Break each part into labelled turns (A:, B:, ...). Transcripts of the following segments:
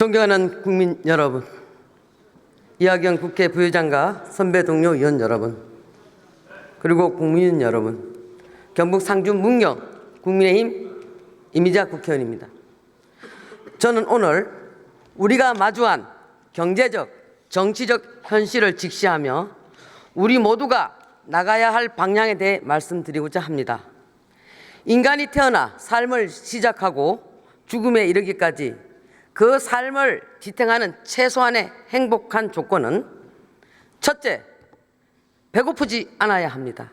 A: 존경하는 국민 여러분, 이하경 국회 부의장과 선배 동료 의원 여러분, 그리고 국민 여러분, 경북 상주 문경 국민의힘 이미자 국회의원입니다. 저는 오늘 우리가 마주한 경제적, 정치적 현실을 직시하며 우리 모두가 나가야 할 방향에 대해 말씀드리고자 합니다. 인간이 태어나 삶을 시작하고 죽음에 이르기까지 그 삶을 지탱하는 최소한의 행복한 조건은 첫째, 배고프지 않아야 합니다.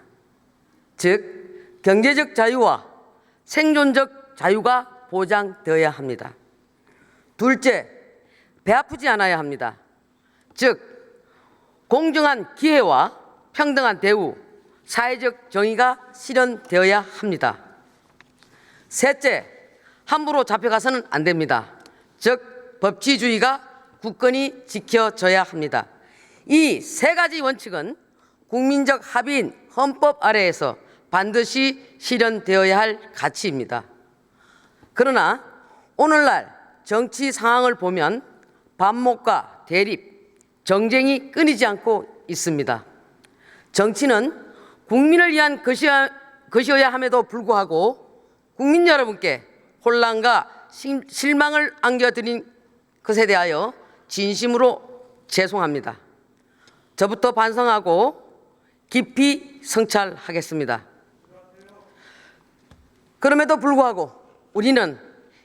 A: 즉, 경제적 자유와 생존적 자유가 보장되어야 합니다. 둘째, 배 아프지 않아야 합니다. 즉, 공정한 기회와 평등한 대우, 사회적 정의가 실현되어야 합니다. 셋째, 함부로 잡혀가서는 안 됩니다. 즉, 법치주의가 굳건히 지켜져야 합니다. 이 세 가지 원칙은 국민적 합의인 헌법 아래에서 반드시 실현되어야 할 가치입니다. 그러나 오늘날 정치 상황을 보면 반목과 대립, 정쟁이 끊이지 않고 있습니다. 정치는 국민을 위한 것이어야 함에도 불구하고 국민 여러분께 혼란과 실망을 안겨드린 것에 대하여 진심으로 죄송합니다. 저부터 반성하고 깊이 성찰하겠습니다. 그럼에도 불구하고 우리는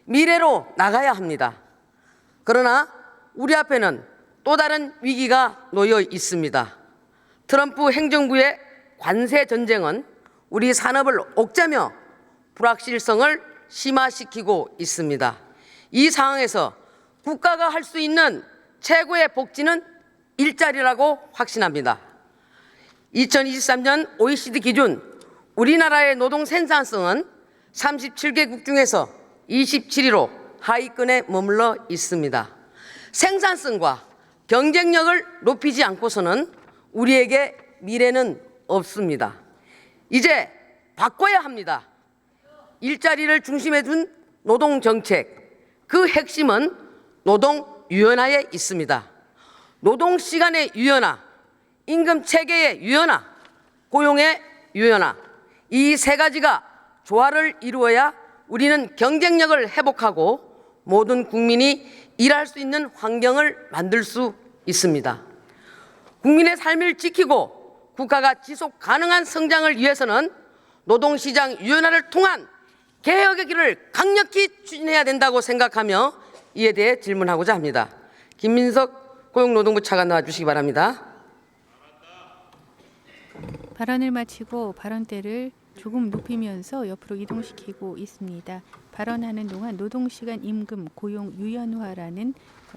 A: 미래로 나가야 합니다. 그러나 우리 앞에는 또 다른 위기가 놓여 있습니다. 트럼프 행정부의 관세 전쟁은 우리 산업을 옥죄며 불확실성을 심화시키고 있습니다. 이 상황에서 국가가 할 수 있는 최고의 복지는 일자리라고 확신합니다. 2023년 OECD 기준 우리나라의 노동 생산성은 37개국 중에서 27위로 하위권에 머물러 있습니다. 생산성과 경쟁력을 높이지 않고서는 우리에게 미래는 없습니다. 이제 바꿔야 합니다. 일자리를 중심에 둔 노동정책, 그 핵심은 노동 유연화에 있습니다. 노동시간의 유연화, 임금체계의 유연화, 고용의 유연화, 이 세 가지가 조화를 이루어야 우리는 경쟁력을 회복하고 모든 국민이 일할 수 있는 환경을 만들 수 있습니다. 국민의 삶을 지키고 국가가 지속 가능한 성장을 위해서는 노동시장 유연화를 통한 개혁의 길을 강력히 추진해야 된다고 생각하며 이에 대해 질문하고자 합니다. 김민석 고용노동부 차관 나와주시기 바랍니다.
B: 발언을 마치고 발언대를 조금 높이면서 옆으로 이동시키고 있습니다. 발언하는 동안 노동시간 임금 고용 유연화라는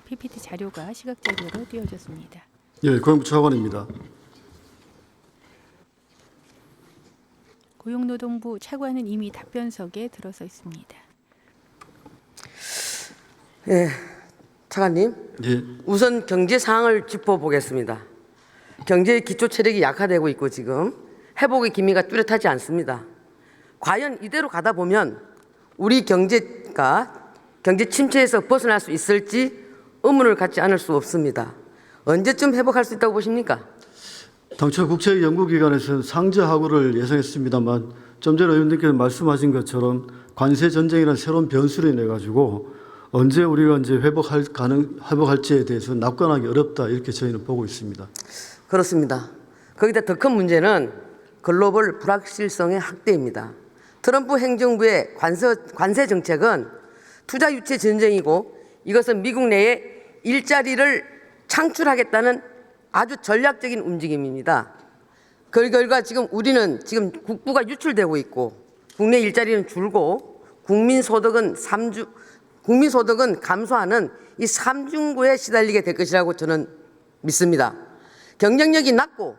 B: PPT 자료가 시각자료로 띄워졌습니다.
C: 예, 고용부 차관입니다.
B: 고용노동부 차관은 이미 답변석에 들어서 있습니다.
A: 예, 차관님.
C: 예.
A: 우선 경제 상황을 짚어보겠습니다. 경제의 기초 체력이 약화되고 있고 지금 회복의 기미가 뚜렷하지 않습니다. 과연 이대로 가다 보면 우리 경제가 경제 침체에서 벗어날 수 있을지 의문을 갖지 않을 수 없습니다. 언제쯤 회복할 수 있다고 보십니까?
C: 당초 국제연구기관에서는 상저하고를 예상했습니다만 좀 전에 의원님께서 말씀하신 것처럼 관세 전쟁이라는 새로운 변수를 인해 가지고 언제 우리가 이제 회복할지에 대해서 낙관하기 어렵다 이렇게 저희는 보고 있습니다.
A: 그렇습니다. 거기다 더 큰 문제는 글로벌 불확실성의 확대입니다. 트럼프 행정부의 관세 정책은 투자 유치 전쟁이고 이것은 미국 내에 일자리를 창출하겠다는 아주 전략적인 움직임입니다. 그 결과 지금 우리는 지금 국부가 유출되고 있고 국내 일자리는 줄고 국민소득은 감소하는 이 삼중고에 시달리게 될 것이라고 저는 믿습니다. 경쟁력이 낮고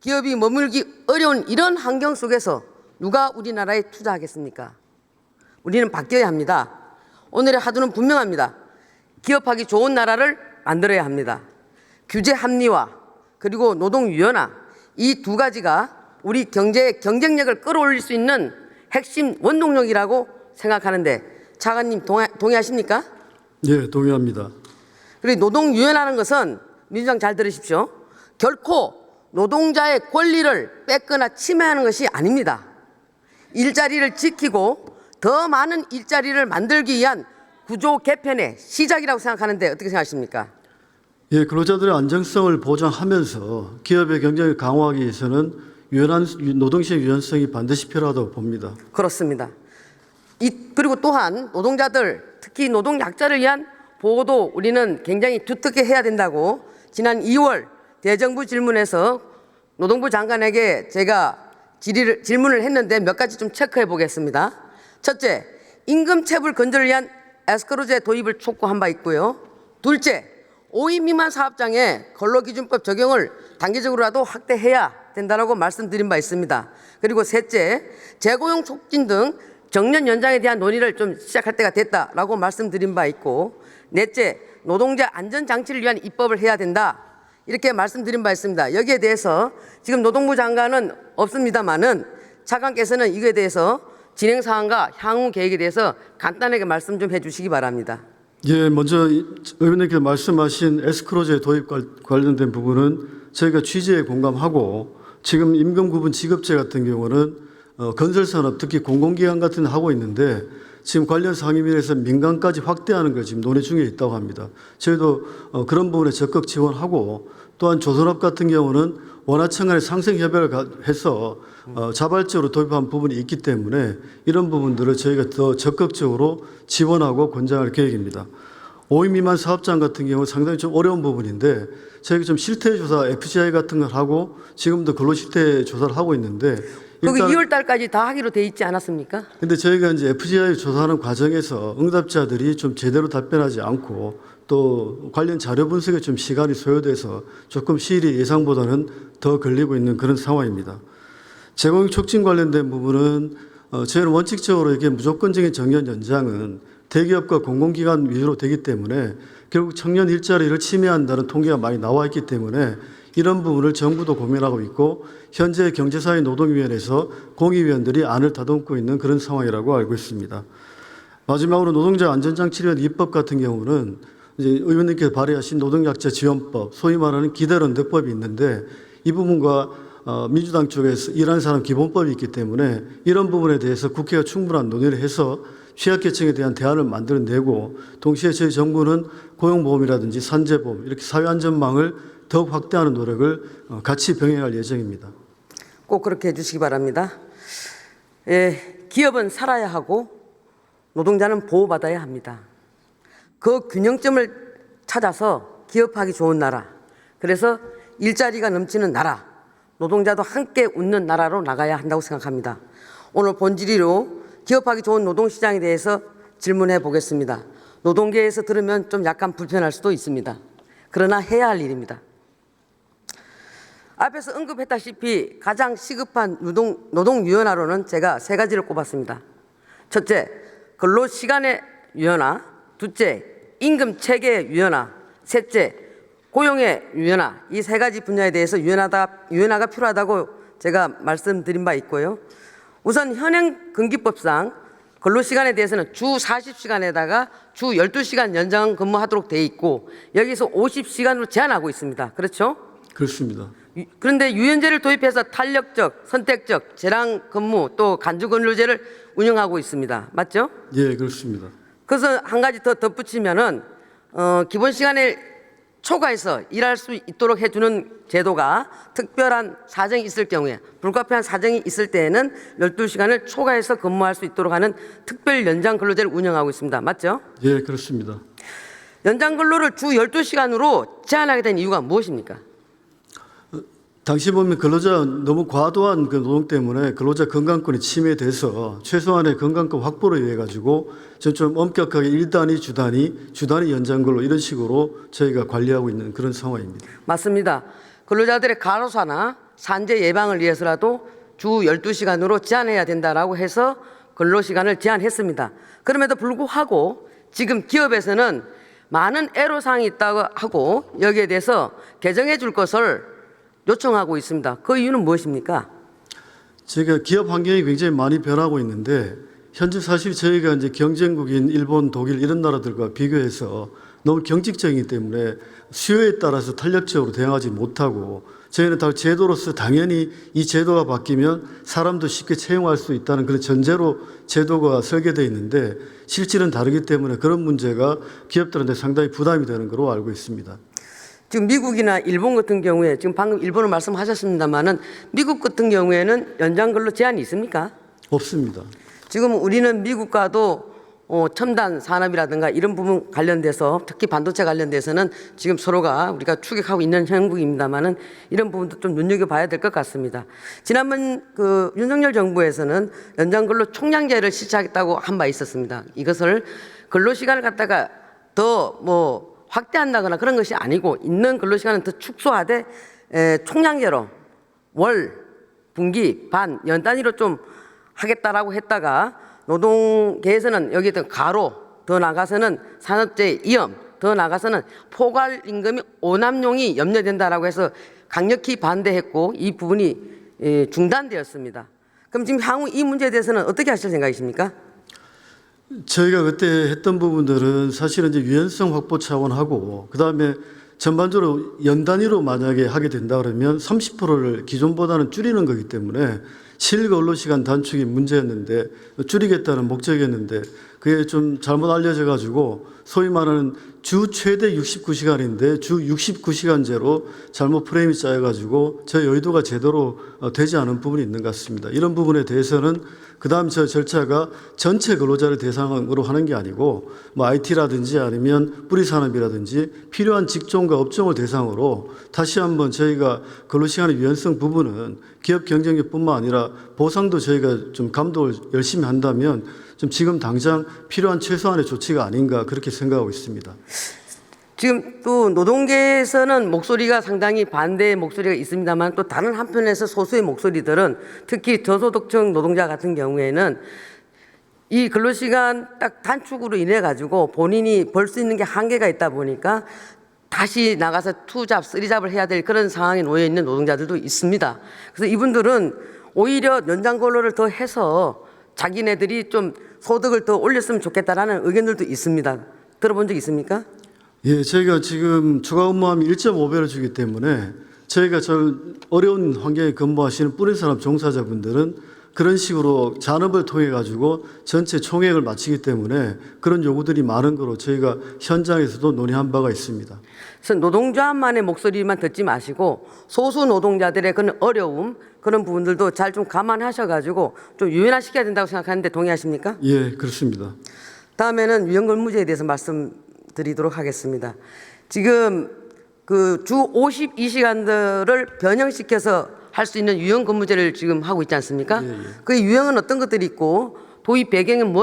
A: 기업이 머물기 어려운 이런 환경 속에서 누가 우리나라에 투자하겠습니까? 우리는 바뀌어야 합니다. 오늘의 하두는 분명합니다. 기업하기 좋은 나라를 만들어야 합니다. 규제 합리화 그리고 노동 유연화 이 두 가지가 우리 경제의 경쟁력을 끌어올릴 수 있는 핵심 원동력이라고 생각하는데 차관님 동의하십니까?
C: 예, 동의합니다.
A: 그리고 노동유연하는 것은 민주당 잘 들으십시오. 결코 노동자의 권리를 뺏거나 침해하는 것이 아닙니다. 일자리를 지키고 더 많은 일자리를 만들기 위한 구조 개편의 시작이라고 생각하는데 어떻게 생각하십니까?
C: 예, 근로자들의 안정성을 보장하면서 기업의 경쟁을 강화하기 위해서는 유연한 노동시장 유연성이 반드시 필요하다고 봅니다.
A: 그렇습니다. 그리고 또한 노동자들, 특히 노동 약자를 위한 보호도 우리는 굉장히 두텁게 해야 된다고 지난 2월 대정부 질문에서 노동부 장관에게 제가 질문을 했는데 몇 가지 좀 체크해 보겠습니다. 첫째, 임금 체불 건조를 위한 에스크로제 도입을 촉구한 바 있고요. 둘째, 5인 미만 사업장에 근로기준법 적용을 단계적으로라도 확대해야 된다고 말씀드린 바 있습니다. 그리고 셋째, 재고용 촉진 등 정년 연장에 대한 논의를 좀 시작할 때가 됐다라고 말씀드린 바 있고, 넷째, 노동자 안전장치를 위한 입법을 해야 된다. 이렇게 말씀드린 바 있습니다. 여기에 대해서 지금 노동부 장관은 없습니다만은 차관께서는 이거에 대해서 진행 사항과 향후 계획에 대해서 간단하게 말씀 좀 해주시기 바랍니다.
C: 예, 먼저 의원님께서 말씀하신 에스크로제 도입 관련된 부분은 저희가 취지에 공감하고 지금 임금 구분 지급제 같은 경우는 건설산업 특히 공공기관 같은 데 하고 있는데 지금 관련 상임위에서 민간까지 확대하는 걸 지금 논의 중에 있다고 합니다. 저희도 그런 부분에 적극 지원하고 또한 조선업 같은 경우는 원화청 간의 상생협약을 해서 자발적으로 도입한 부분이 있기 때문에 이런 부분들을 저희가 더 적극적으로 지원하고 권장할 계획입니다. 5인 미만 사업장 같은 경우 상당히 좀 어려운 부분인데 저희가 좀 실태조사 FGI 같은 걸 하고 지금도 근로실태 조사를 하고 있는데
A: 거기 2월 달까지 다 하기로 돼 있지 않았습니까?
C: 근데 저희가 이제 FGI 조사하는 과정에서 응답자들이 좀 제대로 답변하지 않고 또 관련 자료 분석에 좀 시간이 소요돼서 조금 시일이 예상보다는 더 걸리고 있는 그런 상황입니다. 재고용 촉진 관련된 부분은 저희는 원칙적으로 이게 무조건적인 정년 연장은 대기업과 공공기관 위주로 되기 때문에 결국 청년 일자리를 침해한다는 통계가 많이 나와 있기 때문에 이런 부분을 정부도 고민하고 있고 현재 경제사회 노동위원회에서 공의위원들이 안을 다듬고 있는 그런 상황이라고 알고 있습니다. 마지막으로 노동자 안전장치를 위한 입법 같은 경우는 이제 의원님께서 발의하신 노동약자 지원법, 소위 말하는 기대연대법이 있는데 이 부분과 민주당 쪽에서 일하는 사람 기본법이 있기 때문에 이런 부분에 대해서 국회가 충분한 논의를 해서 취약계층에 대한 대안을 만들어내고 동시에 저희 정부는 고용보험이라든지 산재보험 이렇게 사회안전망을 더욱 확대하는 노력을 같이 병행할 예정입니다.
A: 꼭 그렇게 해주시기 바랍니다. 예, 기업은 살아야 하고 노동자는 보호받아야 합니다. 그 균형점을 찾아서 기업하기 좋은 나라, 그래서 일자리가 넘치는 나라, 노동자도 함께 웃는 나라로 나가야 한다고 생각합니다. 오늘 본질의로 기업하기 좋은 노동시장에 대해서 질문해 보겠습니다. 노동계에서 들으면 좀 약간 불편할 수도 있습니다. 그러나 해야 할 일입니다. 앞에서 언급했다시피 가장 시급한 노동 유연화로는 제가 세 가지를 꼽았습니다. 첫째, 근로시간의 유연화. 둘째, 임금 체계의 유연화. 셋째, 고용의 유연화. 이 세 가지 분야에 대해서 유연화가 필요하다고 제가 말씀드린 바 있고요. 우선 현행 근기법상 근로시간에 대해서는 주 40시간에다가 주 12시간 연장 근무하도록 돼 있고 여기서 50시간으로 제한하고 있습니다. 그렇죠?
C: 그렇습니다.
A: 그런데 유연제를 도입해서 탄력적, 선택적, 재량 근무 또 간주 근로제를 운영하고 있습니다. 맞죠?
C: 예, 그렇습니다.
A: 그래서 한 가지 더 덧붙이면은 기본 시간을 초과해서 일할 수 있도록 해주는 제도가 특별한 사정이 있을 경우에 불가피한 사정이 있을 때에는 12시간을 초과해서 근무할 수 있도록 하는 특별 연장 근로제를 운영하고 있습니다. 맞죠?
C: 예, 그렇습니다.
A: 연장 근로를 주 12시간으로 제한하게 된 이유가 무엇입니까?
C: 당시 보면 근로자 너무 과도한 그 노동 때문에 근로자 건강권이 침해돼서 최소한의 건강권 확보를 위해 가지고 좀 엄격하게 1단위, 주단위 연장 근로 이런 식으로 저희가 관리하고 있는 그런 상황입니다.
A: 맞습니다. 근로자들의 가로사나 산재 예방을 위해서라도 주 12시간으로 제한해야 된다라고 해서 근로시간을 제한했습니다. 그럼에도 불구하고 지금 기업에서는 많은 애로사항이 있다고 하고 여기에 대해서 개정해 줄 것을 요청하고 있습니다. 그 이유는 무엇입니까?
C: 저희가 기업 환경이 굉장히 많이 변하고 있는데 현재 사실 저희가 이제 경쟁국인 일본, 독일 이런 나라들과 비교해서 너무 경직적이기 때문에 수요에 따라서 탄력적으로 대응하지 못하고 저희는 다 제도로서 당연히 이 제도가 바뀌면 사람도 쉽게 채용할 수 있다는 그런 전제로 제도가 설계되어 있는데 실질은 다르기 때문에 그런 문제가 기업들한테 상당히 부담이 되는 걸로 알고 있습니다.
A: 지금 미국이나 일본 같은 경우에 지금 방금 일본을 말씀하셨습니다마는 미국 같은 경우에는 연장 근로 제한이 있습니까?
C: 없습니다.
A: 지금 우리는 미국과도 첨단 산업이라든가 이런 부분 관련돼서 특히 반도체 관련돼서는 지금 서로가 우리가 추격하고 있는 형국입니다만은 이런 부분도 좀 눈여겨봐야 될 것 같습니다. 지난번 그 윤석열 정부에서는 연장 근로 총량제를 실시하겠다고 한 바 있었습니다. 이것을 근로 시간을 갖다가 더 뭐 확대한다거나 그런 것이 아니고 있는 근로 시간은 더 축소하되 총량제로 월, 분기, 반, 연 단위로 좀 하겠다라고 했다가 노동계에서는 여기에 가로, 더 나가서는 산업재해 위험, 더 나가서는 포괄 임금이 오남용이 염려된다라고 해서 강력히 반대했고 이 부분이 중단되었습니다. 그럼 지금 향후 이 문제에 대해서는 어떻게 하실 생각이십니까?
C: 저희가 그때 했던 부분들은 사실은 이제 유연성 확보 차원하고 그다음에 전반적으로 연 단위로 만약에 하게 된다 그러면 30%를 기존보다는 줄이는 거기 때문에 실근로시간 단축이 문제였는데 줄이겠다는 목적이었는데 그게 좀 잘못 알려져 가지고 소위 말하는 주 최대 69시간인데 주 69시간제로 잘못 프레임이 짜여 가지고 저희 의도가 제대로 되지 않은 부분이 있는 것 같습니다. 이런 부분에 대해서는 그다음 저 절차가 전체 근로자를 대상으로 하는 게 아니고 뭐 IT라든지 아니면 뿌리산업이라든지 필요한 직종과 업종을 대상으로 다시 한번 저희가 근로시간의 유연성 부분은 기업 경쟁력뿐만 아니라 보상도 저희가 좀 감독을 열심히 한다면 좀 지금 당장 필요한 최소한의 조치가 아닌가 그렇게 생각하고 있습니다.
A: 지금 또 노동계에서는 목소리가 상당히 반대의 목소리가 있습니다만 또 다른 한편에서 소수의 목소리들은 특히 저소득층 노동자 같은 경우에는 이 근로시간 딱 단축으로 인해 가지고 본인이 벌 수 있는 게 한계가 있다 보니까 다시 나가서 투잡, 쓰리잡을 해야 될 그런 상황에 놓여 있는 노동자들도 있습니다. 그래서 이분들은 오히려 연장 근로를 더 해서 자기네들이 좀 소득을 더 올렸으면 좋겠다라는 의견들도 있습니다. 들어본 적 있습니까?
C: 예, 저희가 지금 추가 근무하면 1.5배를 주기 때문에 저희가 저 어려운 환경에 근무하시는 뿌리산업 종사자분들은 그런 식으로 잔업을 통해 가지고 전체 총액을 마치기 때문에 그런 요구들이 많은 거로 저희가 현장에서도 논의한 바가 있습니다.
A: 그래서 노동자만의 목소리만 듣지 마시고 소수 노동자들의 그런 어려움 그런 부분들도 잘 좀 감안하셔가지고 좀 유연화시켜야 된다고 생각하는데 동의하십니까?
C: 예, 그렇습니다.
A: 다음에는 유연근무제에 대해서 말씀드리도록 하겠습니다. 지금 그 주 52시간들을 변형시켜서 할 수 있는 유연근무제를 지금 하고 있지 않습니까?
C: 예, 예.
A: 그 유형은 어떤 것들이 있고 도입 배경은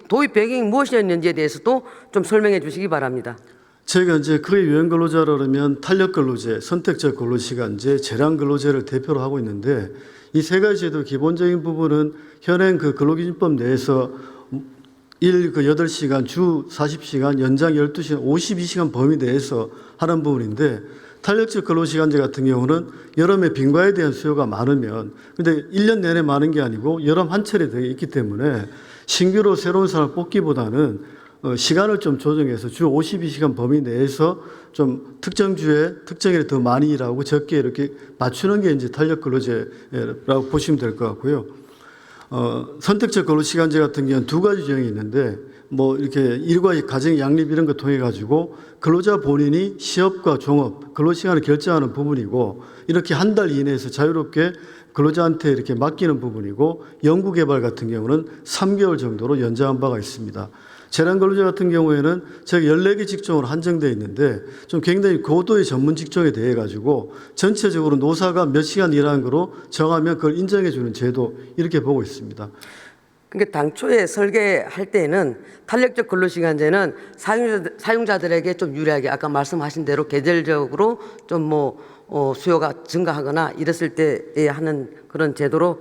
A: 도입 배경이 무엇이었는지에 대해서도 좀 설명해 주시기 바랍니다.
C: 저희가 이제 크게 유연 근로자라 그러면 탄력 근로제, 선택적 근로시간제, 재량 근로제를 대표로 하고 있는데 이 세 가지 제도 기본적인 부분은 현행 그 근로기준법 내에서 일 그 8시간, 주 40시간, 연장 12시간, 52시간 범위 내에서 하는 부분인데 탄력적 근로시간제 같은 경우는 여름에 빈과에 대한 수요가 많으면 근데 1년 내내 많은 게 아니고 여름 한철에 되어 있기 때문에 신규로 새로운 사람을 뽑기보다는 시간을 좀 조정해서 주 52시간 범위 내에서 좀 특정 주에 특정일에 더 많이 일하고 적게 이렇게 맞추는 게 이제 탄력 근로제라고 보시면 될 것 같고요. 선택적 근로시간제 같은 경우는 두 가지 유형이 있는데 뭐 이렇게 일과 가정 양립 이런 거 통해 가지고 근로자 본인이 시업과 종업, 근로시간을 결정하는 부분이고 이렇게 한 달 이내에서 자유롭게 근로자한테 이렇게 맡기는 부분이고 연구개발 같은 경우는 3개월 정도로 연장한 바가 있습니다. 재량 근로자 같은 경우에는 저희 14개 직종으로 한정되어 있는데 좀 굉장히 고도의 전문 직종에 대해 가지고 전체적으로 노사가 몇 시간 일하는 거로 정하면 그걸 인정해 주는 제도 이렇게 보고 있습니다.
A: 그러니까 당초에 설계할 때는 탄력적 근로시간제는 사용자들에게 좀 유리하게 아까 말씀하신 대로 계절적으로 좀 수요가 증가하거나 이랬을 때에 하는 그런 제도로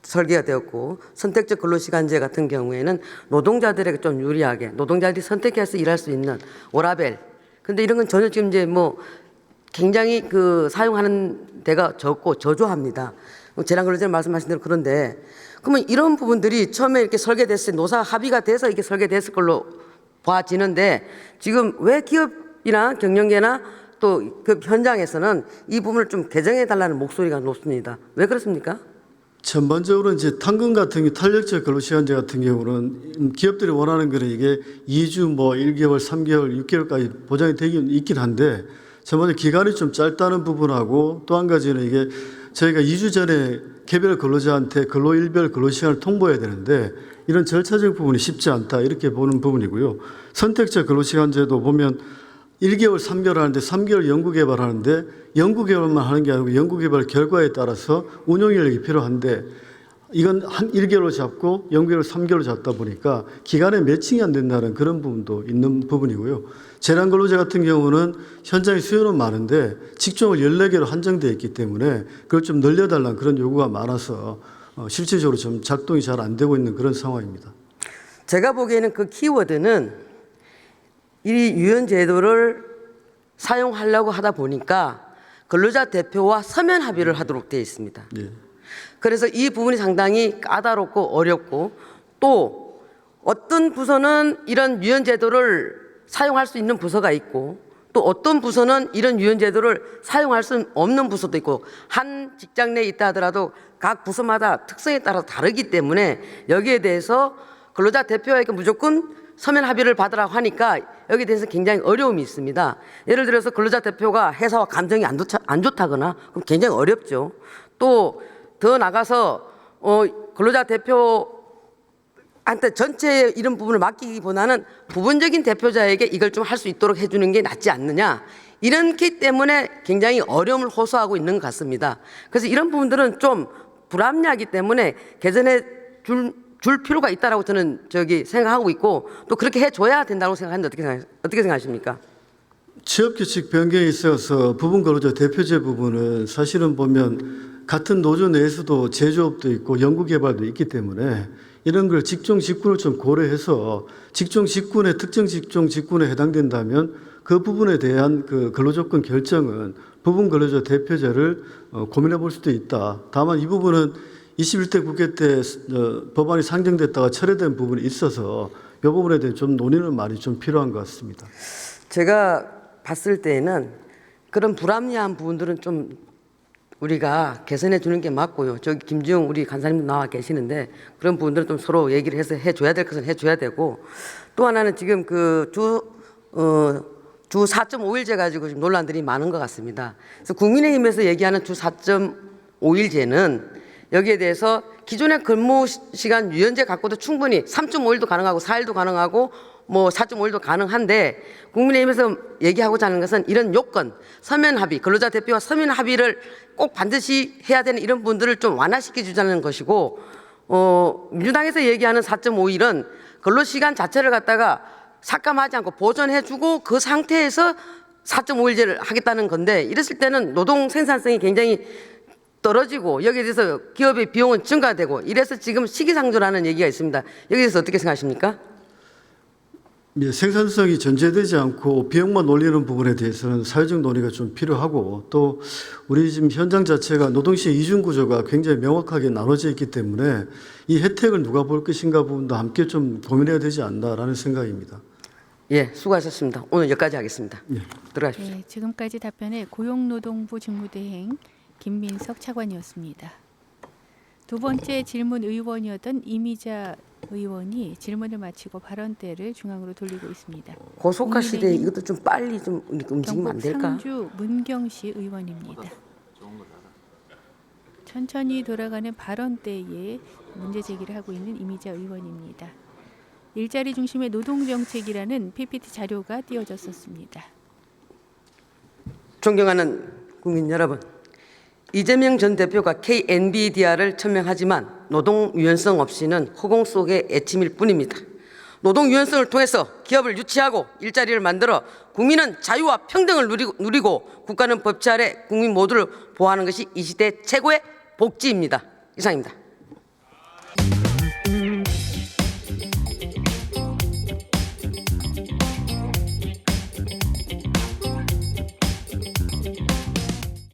A: 설계가 되었고 선택적 근로시간제 같은 경우에는 노동자들에게 좀 유리하게 노동자들이 선택해서 일할 수 있는 워라벨. 근데 이런 건 전혀 지금 이제 굉장히 그 사용하는 데가 적고 저조합니다. 재량 근로제는 말씀하신 대로 그런데 그러면 이런 부분들이 처음에 이렇게 설계됐을 때 노사 합의가 돼서 이렇게 설계됐을 걸로 봐지는데 지금 왜 기업이나 경영계나 또 그 현장에서는 이 부분을 좀 개정해 달라는 목소리가 높습니다. 왜 그렇습니까?
C: 전반적으로 이제 탄금 같은 게 탄력적 근로시간제 같은 경우는 기업들이 원하는 거는 이게 2주 뭐 1개월, 3개월, 6개월까지 보장이 되긴 있긴 한데 전반적으로 기간이 좀 짧다는 부분하고 또 한 가지는 이게 저희가 2주 전에 개별 근로자한테 근로일별 근로시간을 통보해야 되는데 이런 절차적 부분이 쉽지 않다 이렇게 보는 부분이고요. 선택적 근로시간제도 보면 1개월, 3개월 하는데 3개월 연구개발하는데 연구개발만 하는 게 아니고 연구개발 결과에 따라서 운용 인력이 필요한데 이건 한 1개월로 잡고 연구개발 3개월로 잡다 보니까 기간에 매칭이 안 된다는 그런 부분도 있는 부분이고요. 재난근로제 같은 경우는 현장에 수요는 많은데 직종을 14개로 한정되어 있기 때문에 그걸 좀 늘려달라는 그런 요구가 많아서 실질적으로 좀 작동이 잘 안 되고 있는 그런 상황입니다.
A: 제가 보기에는 그 키워드는 이 유연제도를 사용하려고 하다 보니까 근로자 대표와 서면 합의를 하도록 되어 있습니다.
C: 예.
A: 그래서 이 부분이 상당히 까다롭고 어렵고 또 어떤 부서는 이런 유연제도를 사용할 수 있는 부서가 있고 또 어떤 부서는 이런 유연제도를 사용할 수 없는 부서도 있고 한 직장 내에 있다 하더라도 각 부서마다 특성에 따라 다르기 때문에 여기에 대해서 근로자 대표에게 무조건 서면 합의를 받으라고 하니까 여기에 대해서 굉장히 어려움이 있습니다. 예를 들어서 근로자 대표가 회사와 감정이 안 좋다거나 그럼 굉장히 어렵죠. 또 더 나가서 근로자 대표한테 전체 이런 부분을 맡기기보다는 부분적인 대표자에게 이걸 좀 할 수 있도록 해주는 게 낫지 않느냐. 이렇기 때문에 굉장히 어려움을 호소하고 있는 것 같습니다. 그래서 이런 부분들은 좀 불합리하기 때문에 개선해 줄 필요가 있다라고 저는 생각하고 있고 또 그렇게 해줘야 된다고 생각하는데 어떻게 생각하십니까?
C: 취업규칙 변경에 있어서 부분 근로자 대표제 부분은 사실은 보면 같은 노조 내에서도 제조업도 있고 연구개발도 있기 때문에 이런 걸 직종 직군을 좀 고려해서 직종 직군에 특정 직종 직군에 해당된다면 그 부분에 대한 그 근로조건 결정은 부분 근로자 대표제를 고민해 볼 수도 있다. 다만 이 부분은 21대 국회 때 법안이 상정됐다가 철회된 부분이 있어서 이 부분에 대해 좀 논의는 많이 좀 필요한 것 같습니다.
A: 제가 봤을 때에는 그런 불합리한 부분들은 좀 우리가 개선해 주는 게 맞고요. 저기 김지용 우리 간사님도 나와 계시는데 그런 부분들은 좀 서로 얘기를 해서 해줘야 될 것은 해줘야 되고 또 하나는 지금 그 주 4.5일제 가지고 지금 논란들이 많은 것 같습니다. 그래서 국민의힘에서 얘기하는 주 4.5일제는 여기에 대해서 기존의 근무 시간 유연제 갖고도 충분히 3.5일도 가능하고 4일도 가능하고 뭐 4.5일도 가능한데 국민의힘에서 얘기하고자 하는 것은 이런 요건, 서면 합의, 근로자 대표와 서면 합의를 꼭 반드시 해야 되는 이런 분들을 좀 완화시켜 주자는 것이고 민주당에서 얘기하는 4.5일은 근로시간 자체를 갖다가 삭감하지 않고 보존해 주고 그 상태에서 4.5일제를 하겠다는 건데 이랬을 때는 노동 생산성이 굉장히 떨어지고 여기에 대해서 기업의 비용은 증가되고 이래서 지금 시기상조라는 얘기가 있습니다. 여기에 대해서 어떻게 생각하십니까?
C: 예, 생산성이 전제되지 않고 비용만 올리는 부분에 대해서는 사회적 논의가 좀 필요하고 또 우리 지금 현장 자체가 노동시의 이중 구조가 굉장히 명확하게 나눠져 있기 때문에 이 혜택을 누가 볼 것인가 부분도 함께 좀 고민해야 되지 않나라는 생각입니다.
A: 예, 수고하셨습니다. 오늘 여기까지 하겠습니다.
C: 예.
A: 들어가십시오.
B: 네, 지금까지 답변에 고용노동부 직무대행 김민석 차관이었습니다. 두 번째 질문 의원이었던 이미자 의원이 질문을 마치고 발언대를 중앙으로 돌리고 있습니다.
A: 고속화 시대에 이것도 좀 빨리 좀 움직이면 안
B: 경북
A: 될까?
B: 상주 문경시 의원입니다. 천천히 돌아가는 발언대에 문제 제기를 하고 있는 이미자 의원입니다. 일자리 중심의 노동정책이라는 PPT 자료가 띄워졌었습니다.
A: 존경하는 국민 여러분, 이재명 전 대표가 KNBDR을 천명하지만 노동 유연성 없이는 허공 속의 애침일 뿐입니다. 노동 유연성을 통해서 기업을 유치하고 일자리를 만들어 국민은 자유와 평등을 누리고 국가는 법치 아래 국민 모두를 보호하는 것이 이 시대 최고의 복지입니다. 이상입니다.